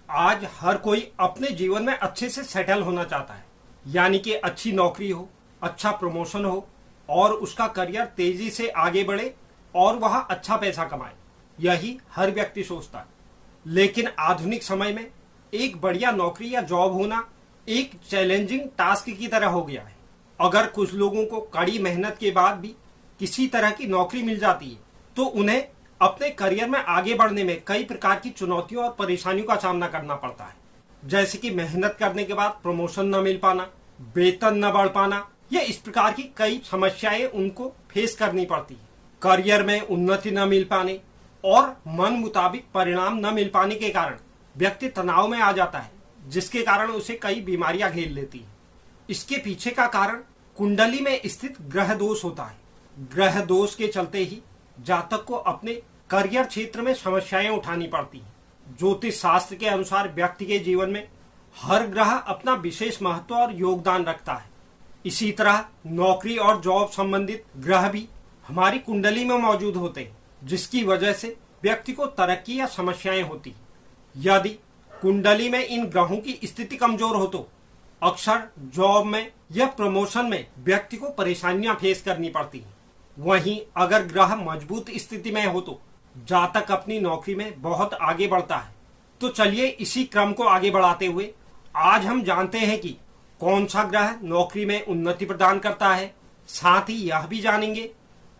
आज हर कोई अपने जीवन में अच्छे से सेटल होना चाहता है, यानी कि अच्छी नौकरी हो, अच्छा प्रमोशन हो और उसका करियर तेजी से आगे बढ़े और वह अच्छा पैसा कमाए। यही हर व्यक्ति सोचता है। लेकिन आधुनिक समय में एक बढ़िया नौकरी या जॉब होना एक चैलेंजिंग टास्क की तरह हो गया है। अगर कुछ लोगों को कड़ी मेहनत के बाद भी किसी तरह की नौकरी मिल जाती है तो उन्हें अपने करियर में आगे बढ़ने में कई प्रकार की चुनौतियों और परेशानियों का सामना करना पड़ता है, जैसे कि मेहनत करने के बाद प्रमोशन न मिल पाना, वेतन न बढ़ पाना, या इस प्रकार की कई समस्याएं उनको फेस करनी पड़ती है। करियर में उन्नति न मिल पाने और मन मुताबिक परिणाम न मिल पाने के कारण व्यक्ति तनाव में आ जाता है, जिसके कारण उसे कई बीमारियां घेर लेती है। इसके पीछे का कारण कुंडली में स्थित ग्रह दोष होता है। ग्रह दोष के चलते ही जातक को अपने करियर क्षेत्र में समस्याएं उठानी पड़ती हैं। ज्योतिष शास्त्र के अनुसार व्यक्ति के जीवन में हर ग्रह अपना विशेष महत्व और योगदान रखता है। इसी तरह नौकरी और जॉब संबंधित ग्रह भी हमारी कुंडली में मौजूद होते हैं, जिसकी वजह से व्यक्ति को तरक्की या समस्याएं होती हैं। यदि कुंडली में इन ग्रहों की स्थिति कमजोर हो तो अक्सर जॉब में या प्रमोशन में व्यक्ति को परेशानियां फेस करनी पड़ती हैं। वहीं अगर ग्रह मजबूत स्थिति में हो तो जातक अपनी नौकरी में बहुत आगे बढ़ता है। तो चलिए इसी क्रम को आगे बढ़ाते हुए आज हम जानते हैं कि कौन सा ग्रह नौकरी में उन्नति प्रदान करता है। साथ ही यह भी जानेंगे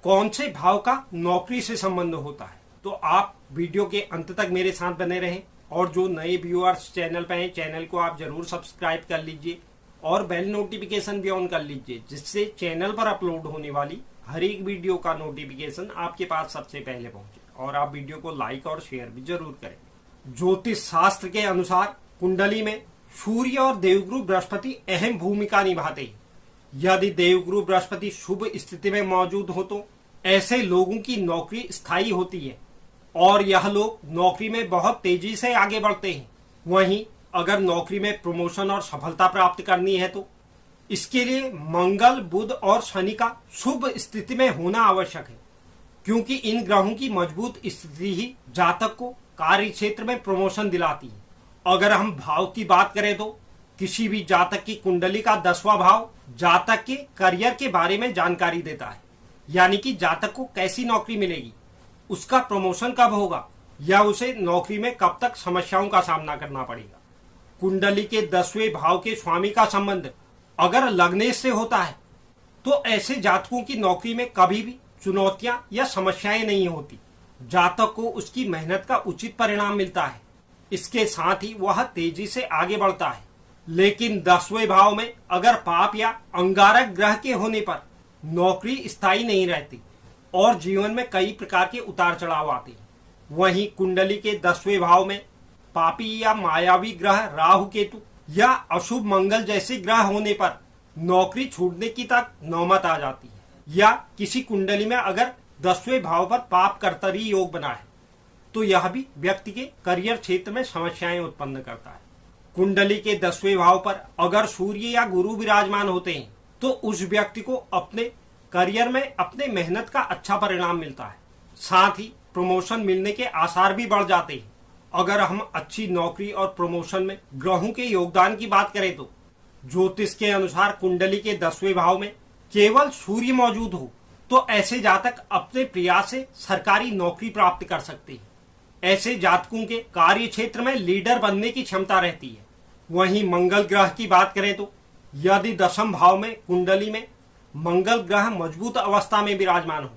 कौन से भाव का नौकरी से संबंध होता है। तो आप वीडियो के अंत तक मेरे साथ बने रहें और जो नए व्यूअर्स चैनल पे हैं, चैनल को आप जरूर सब्सक्राइब कर लीजिए और बेल नोटिफिकेशन भी ऑन कर लीजिए, जिससे चैनल पर अपलोड होने वाली हर एक वीडियो का नोटिफिकेशन आपके पास सबसे पहले पहुंचे। और आप वीडियो को लाइक और शेयर भी जरूर करें। ज्योतिष शास्त्र के अनुसार कुंडली में सूर्य और देवगुरु बृहस्पति अहम भूमिका निभाते हैं। यदि देवगुरु बृहस्पति शुभ स्थिति में मौजूद हो तो ऐसे लोगों की नौकरी स्थायी होती है और यह लोग नौकरी में बहुत तेजी से आगे बढ़ते हैं। वहीं अगर नौकरी में प्रमोशन और सफलता प्राप्त करनी है तो इसके लिए मंगल, बुध और शनि का शुभ स्थिति में होना आवश्यक है, क्योंकि इन ग्रहों की मजबूत स्थिति ही जातक को कार्य क्षेत्र में प्रमोशन दिलाती है। अगर हम भाव की बात करें तो किसी भी जातक की कुंडली का 10वां भाव जातक के करियर के बारे में जानकारी देता है, यानी कि जातक को कैसी नौकरी मिलेगी, उसका प्रमोशन कब होगा या उसे नौकरी में कब तक समस्याओं का सामना करना पड़ेगा। कुंडली के 10वें भाव के स्वामी का संबंध अगर लग्नेश से होता है तो ऐसे जातकों की नौकरी में कभी भी चुनौतियां या समस्याएं नहीं होती। जातक को उसकी मेहनत का उचित परिणाम मिलता है, इसके साथ ही वह तेजी से आगे बढ़ता है। लेकिन 10वें भाव में अगर पाप या अंगारक ग्रह के होने पर नौकरी स्थायी नहीं रहती और जीवन में कई प्रकार के उतार चढ़ाव आते हैं। वहीं कुंडली के 10वें भाव में पापी या मायावी ग्रह राहु केतु या अशुभ मंगल जैसे ग्रह होने पर नौकरी छूटने की तक नौबत आ जाती है। या किसी कुंडली में अगर 10वें भाव पर पाप कर्तरी योग बना है तो यह भी व्यक्ति के करियर क्षेत्र में समस्याएं उत्पन्न करता है। कुंडली के 10वें भाव पर अगर सूर्य या गुरु विराजमान होते हैं तो उस व्यक्ति को अपने करियर में अपने मेहनत का अच्छा परिणाम मिलता है, साथ ही प्रमोशन मिलने के आसार भी बढ़ जाते हैं। अगर हम अच्छी नौकरी और प्रमोशन में ग्रहों के योगदान की बात करें तो ज्योतिष के अनुसार कुंडली के 10वें भाव में केवल सूर्य मौजूद हो तो ऐसे जातक अपने प्रयास से सरकारी नौकरी प्राप्त कर सकते हैं। ऐसे जातकों के कार्य क्षेत्र में लीडर बनने की क्षमता रहती है। वहीं मंगल ग्रह की बात करें तो यदि 10वें भाव में कुंडली में मंगल ग्रह मजबूत अवस्था में विराजमान हो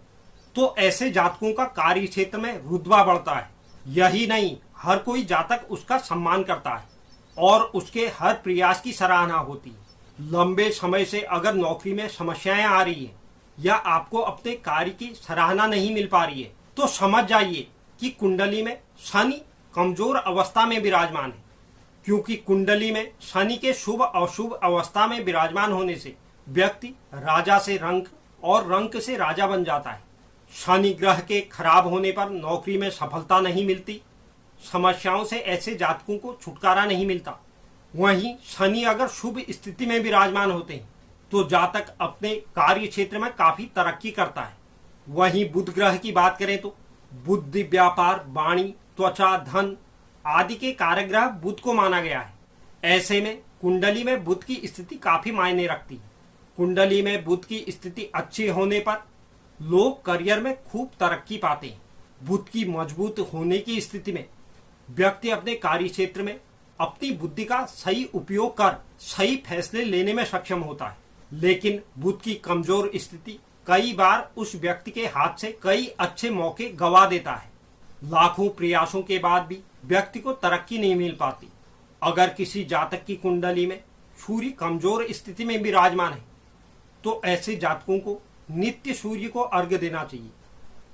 तो ऐसे जातकों का कार्य क्षेत्र में रुतबा बढ़ता है। यही नहीं, हर कोई जातक उसका सम्मान करता है और उसके हर प्रयास की सराहना होती है। लंबे समय से अगर नौकरी में समस्याएं आ रही है या आपको अपने कार्य की सराहना नहीं मिल पा रही है तो समझ जाइए कि कुंडली में शनि कमजोर अवस्था में विराजमान है, क्योंकि कुंडली में शनि के शुभ अशुभ अवस्था में विराजमान होने से व्यक्ति राजा से रंक और रंक से राजा बन जाता है। शनि ग्रह के खराब होने पर नौकरी में सफलता नहीं मिलती, समस्याओं से ऐसे जातकों को छुटकारा नहीं मिलता। वहीं शनि अगर शुभ स्थिति में विराजमान होते हैं तो जातक अपने कार्य क्षेत्र में काफी तरक्की करता है। वहीं बुध ग्रह की बात करें तो बुद्धि, व्यापार, वाणी, त्वचा, धन आदि के कारक बुध को माना गया है। ऐसे में कुंडली में बुध की स्थिति काफी मायने रखती है। कुंडली में बुध की स्थिति अच्छी होने पर लोग करियर में खूब तरक्की पाते हैं। बुध की मजबूत होने की स्थिति में व्यक्ति अपने कार्य क्षेत्र में अपनी बुद्धि का सही उपयोग कर सही फैसले लेने में सक्षम होता है। लेकिन बुध की कमजोर स्थिति कई बार उस व्यक्ति के हाथ से कई अच्छे मौके गवा देता है। लाखों प्रयासों के बाद भी व्यक्ति को तरक्की नहीं मिल पाती। अगर किसी जातक की कुंडली में सूर्य कमजोर स्थिति में विराजमान है तो ऐसे जातकों को नित्य सूर्य को अर्घ्य देना चाहिए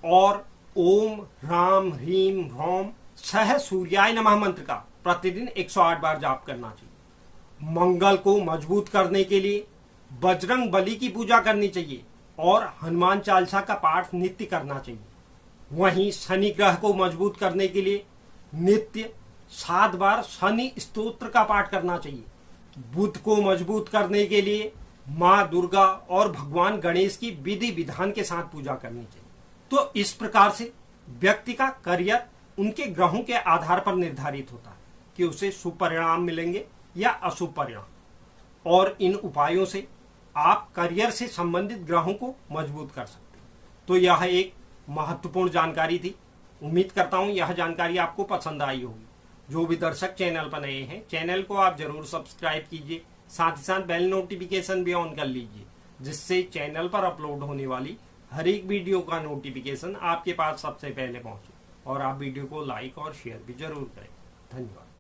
और ओम राम ह्रीम ह्रौम सह सूर्याय नमः मंत्र का प्रतिदिन 108 बार जाप करना चाहिए। मंगल को मजबूत करने के लिए बजरंग बली की पूजा करनी चाहिए और हनुमान चालीसा का पाठ नित्य करना चाहिए। वहीं शनि ग्रह को मजबूत करने के लिए नित्य 7 बार शनि स्तोत्र का पाठ करना चाहिए। बुध को मजबूत करने के लिए माँ दुर्गा और भगवान गणेश की विधि विधान के साथ पूजा करनी चाहिए। तो इस प्रकार से व्यक्ति का करियर उनके ग्रहों के आधार पर निर्धारित होता है कि उसे शुभ परिणाम मिलेंगे या अशुभ परिणाम, और इन उपायों से आप करियर से संबंधित ग्रहों को मजबूत कर सकते हैं। तो यह एक महत्वपूर्ण जानकारी थी। उम्मीद करता हूं यह जानकारी आपको पसंद आई होगी। जो भी दर्शक चैनल पर नए हैं, चैनल को आप जरूर सब्सक्राइब कीजिए, साथ ही साथ बेल नोटिफिकेशन भी ऑन कर लीजिए, जिससे चैनल पर अपलोड होने वाली हर एक वीडियो का नोटिफिकेशन आपके पास सबसे पहले पहुंचे। और आप वीडियो को लाइक और शेयर भी जरूर करें। धन्यवाद।